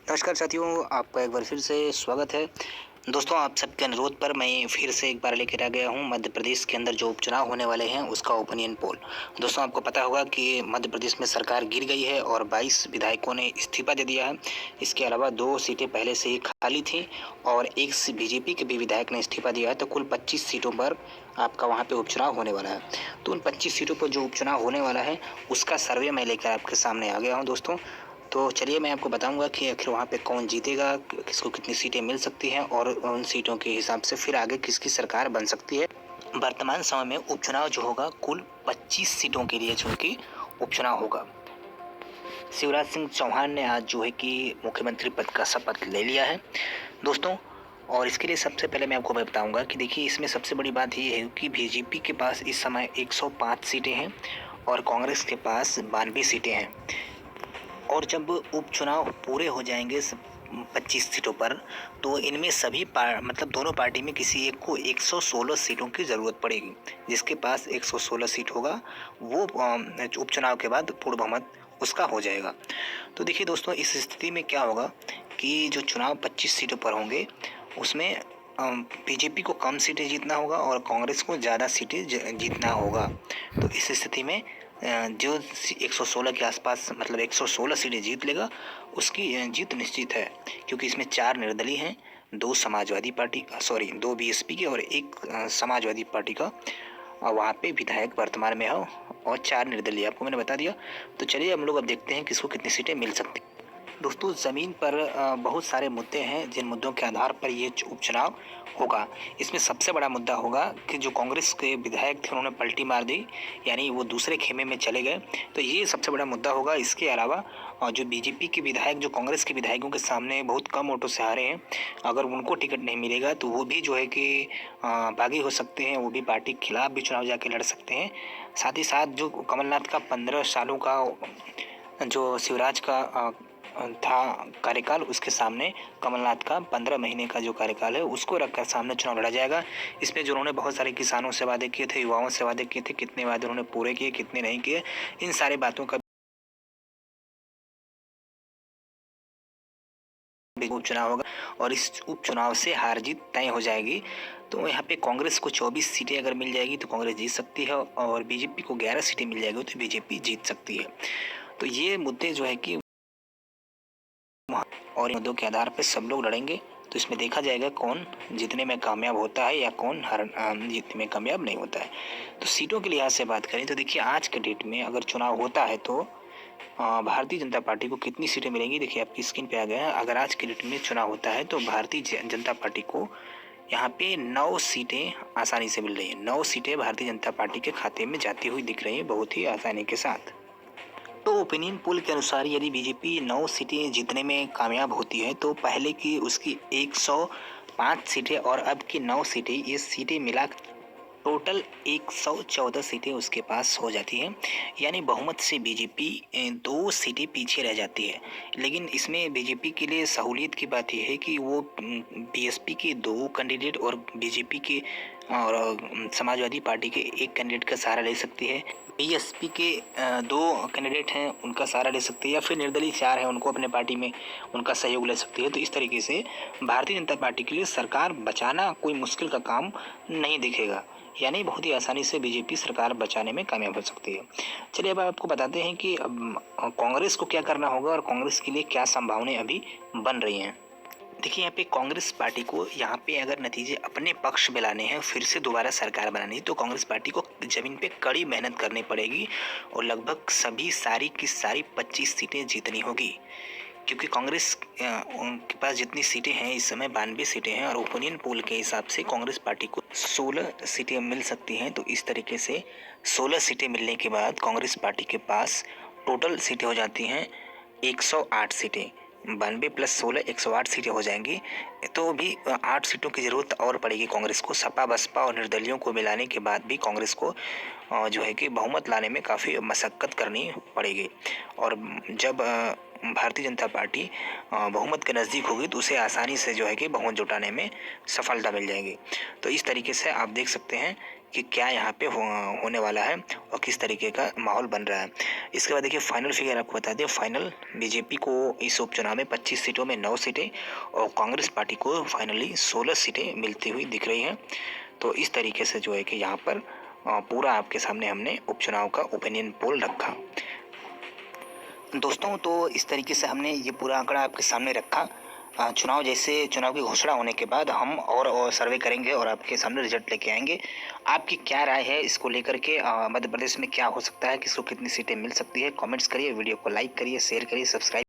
नमस्कार साथियों, आपका एक बार फिर से स्वागत है। दोस्तों, आप सबके अनुरोध पर मैं फिर से एक बार लेकर आ गया हूँ मध्य प्रदेश के अंदर जो उपचुनाव होने वाले हैं उसका ओपिनियन पोल। दोस्तों, आपको पता होगा कि मध्य प्रदेश में सरकार गिर गई है और 22 विधायकों ने इस्तीफा दे दिया है। इसके अलावा 2 सीटें पहले से ही खाली थी और एक बीजेपी के भी विधायक ने इस्तीफा दिया है, तो कुल 25 सीटों पर आपका वहाँ पे उपचुनाव होने वाला है। तो उन 25 सीटों पर जो उपचुनाव होने वाला है उसका सर्वे मैं लेकर आपके सामने आ गया हूँ दोस्तों। तो चलिए मैं आपको बताऊंगा कि आखिर वहाँ पे कौन जीतेगा, किसको कितनी सीटें मिल सकती हैं और उन सीटों के हिसाब से फिर आगे किसकी सरकार बन सकती है। वर्तमान समय में उपचुनाव जो होगा कुल 25 सीटों के लिए जो कि उपचुनाव होगा। शिवराज सिंह चौहान ने आज जो है कि मुख्यमंत्री पद का शपथ ले लिया है दोस्तों। और इसके लिए सबसे पहले मैं आपको बताऊंगा कि देखिए, इसमें सबसे बड़ी बात ये है कि बीजेपी के पास इस समय 105 सीटें हैं और कांग्रेस के पास 92 सीटें हैं। और जब उपचुनाव पूरे हो जाएंगे 25 सीटों पर, तो इनमें सभी मतलब दोनों पार्टी में किसी एक को 116 सीटों की ज़रूरत पड़ेगी। जिसके पास 116 सीट होगा वो उपचुनाव के बाद पूर्ण बहुमत उसका हो जाएगा। तो देखिए दोस्तों, इस स्थिति में क्या होगा कि जो चुनाव 25 सीटों पर होंगे उसमें बीजेपी को कम सीटें जीतना होगा और कांग्रेस को ज़्यादा सीटें जीतना होगा। तो इस स्थिति में जो 116 के आसपास मतलब 116 सीटें जीत लेगा उसकी जीत निश्चित है, क्योंकि इसमें 4 निर्दलीय हैं, 2 समाजवादी पार्टी 2 बीएसपी के और 1 समाजवादी पार्टी का वहाँ पे विधायक वर्तमान में हो और 4 निर्दलीय, आपको मैंने बता दिया। तो चलिए हम लोग अब देखते हैं किसको कितनी सीटें मिल सकती हैं। दोस्तों, ज़मीन पर बहुत सारे मुद्दे हैं जिन मुद्दों के आधार पर ये उपचुनाव होगा। इसमें सबसे बड़ा मुद्दा होगा कि जो कांग्रेस के विधायक थे उन्होंने पलटी मार दी, यानी वो दूसरे खेमे में चले गए, तो ये सबसे बड़ा मुद्दा होगा। इसके अलावा जो बीजेपी के विधायक जो कांग्रेस के विधायकों के सामने बहुत कम वोटों से हारे हैं, अगर उनको टिकट नहीं मिलेगा तो वो भी जो है कि बागी हो सकते हैं, वो भी पार्टी के खिलाफ भी चुनाव जाके लड़ सकते हैं। साथ ही साथ जो कमलनाथ का 15 सालों का जो शिवराज का था कार्यकाल, उसके सामने कमलनाथ का 15 महीने का जो कार्यकाल है उसको रखकर सामने चुनाव लड़ा जाएगा। इसमें जो उन्होंने बहुत सारे किसानों से वादे किए थे, युवाओं से वादे किए थे, कितने वादे उन्होंने पूरे किए, कितने नहीं किए, इन सारी बातों का उपचुनाव होगा और इस उपचुनाव से हार जीत तय हो जाएगी। तो यहाँ पे कांग्रेस को 24 सीटें अगर मिल जाएगी तो कांग्रेस जीत सकती है और बीजेपी को 11 सीटें मिल जाएगी तो बीजेपी जीत सकती है। तो ये मुद्दे जो है कि और इन मुद्दों के आधार पर सब लोग लड़ेंगे। तो इसमें देखा जाएगा कौन जीतने में कामयाब होता है या कौन जीतने में कामयाब नहीं होता है। तो सीटों के लिहाज से बात करें तो देखिए, आज के डेट में अगर चुनाव होता है तो भारतीय जनता पार्टी को कितनी सीटें मिलेंगी, देखिए आपकी स्क्रीन पे आ गया है। अगर आज के डेट में चुनाव होता है तो भारतीय जनता पार्टी को यहाँ पे 9 सीटें आसानी से मिल रही हैं। 9 सीटें भारतीय जनता पार्टी के खाते में जाती हुई दिख रही है बहुत ही आसानी के साथ। तो ओपिनियन पोल के अनुसार यदि बीजेपी 9 सीटें जीतने में कामयाब होती है तो पहले की उसकी 105 सीटें और अब की 9 सीटें, ये सीटें मिला टोटल 114 सीटें उसके पास हो जाती हैं। यानी बहुमत से बीजेपी 2 सीटें पीछे रह जाती है। लेकिन इसमें बीजेपी के लिए सहूलियत की बात यह है कि वो बीएसपी के 2 कैंडिडेट और बीजेपी के और समाजवादी पार्टी के 1 कैंडिडेट का सहारा ले सकती है। बीएसपी के 2 कैंडिडेट हैं उनका सहारा ले सकती है, या फिर निर्दलीय 4 हैं उनको अपने पार्टी में उनका सहयोग ले सकती है। तो इस तरीके से भारतीय जनता पार्टी के लिए सरकार बचाना कोई मुश्किल का काम नहीं दिखेगा, यानी बहुत ही आसानी से बीजेपी सरकार बचाने में कामयाब हो सकती है। चलिए अब आपको बताते हैं कि कांग्रेस को क्या करना होगा और कांग्रेस के लिए क्या संभावनाएं अभी बन रही हैं। देखिए, यहाँ पे कांग्रेस पार्टी को यहाँ पे अगर नतीजे अपने पक्ष में लाने हैं, फिर से दोबारा सरकार बनानी है, तो कांग्रेस पार्टी को जमीन पे कड़ी मेहनत करनी पड़ेगी और लगभग सभी सारी की सारी 25 सीटें जीतनी होगी। क्योंकि कांग्रेस उनके पास जितनी सीटें हैं इस समय 92 सीटें हैं और ओपिनियन पोल के हिसाब से कांग्रेस पार्टी को 16 सीटें मिल सकती हैं। तो इस तरीके से 16 सीटें मिलने के बाद कांग्रेस पार्टी के पास टोटल सीटें हो जाती हैं 108 सीटें। 92 + 16 108 सीटें हो जाएंगी। तो भी 8 सीटों की ज़रूरत और पड़ेगी कांग्रेस को। सपा बसपा और निर्दलियों को मिलाने के बाद भी कांग्रेस को जो है कि बहुमत लाने में काफ़ी मशक्क़त करनी पड़ेगी। और जब भारतीय जनता पार्टी बहुमत के नज़दीक होगी तो उसे आसानी से जो है कि बहुमत जुटाने में सफलता मिल जाएगी। तो इस तरीके से आप देख सकते हैं कि क्या यहाँ पे होने वाला है और किस तरीके का माहौल बन रहा है। इसके बाद देखिए फाइनल फिगर आपको बता दें, फाइनल बीजेपी को इस उपचुनाव में 25 सीटों में 9 सीटें और कांग्रेस पार्टी को फाइनली 16 सीटें मिलती हुई दिख रही हैं। तो इस तरीके से जो है कि यहाँ पर पूरा आपके सामने हमने उपचुनाव का ओपिनियन पोल रखा। दोस्तों तो इस तरीके से हमने ये पूरा आंकड़ा आपके सामने रखा। चुनाव की घोषणा होने के बाद हम और सर्वे करेंगे और आपके सामने रिजल्ट लेके आएंगे। आपकी क्या राय है इसको लेकर के, मध्य प्रदेश में क्या हो सकता है, किसको कितनी सीटें मिल सकती है? कमेंट्स करिए, वीडियो को लाइक करिए, शेयर करिए, सब्सक्राइब